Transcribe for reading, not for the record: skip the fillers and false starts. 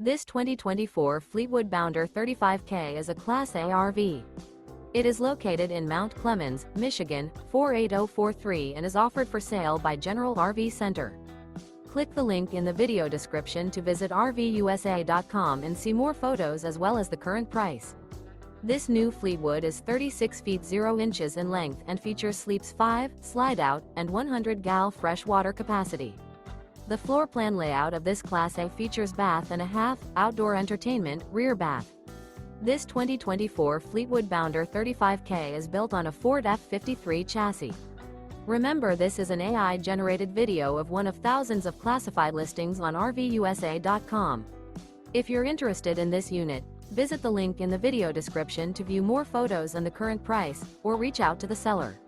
This 2024 Fleetwood Bounder 35K is a Class A RV. It is located in Mount Clemens, Michigan, 48043 and is offered for sale by General RV Center. Click the link in the video description to visit RVUSA.com and see more photos as well as the current price. This new Fleetwood is 36 feet 0 inches in length and features sleeps 5, slide-out, and 100 gal fresh water capacity. The floor plan layout of this Class A features bath and a half, outdoor entertainment, rear bath. This 2024 Fleetwood Bounder 35K is built on a Ford F-53 chassis. Remember, this is an AI-generated video of one of thousands of classified listings on RVUSA.com. If you're interested in this unit, visit the link in the video description to view more photos and the current price, or reach out to the seller.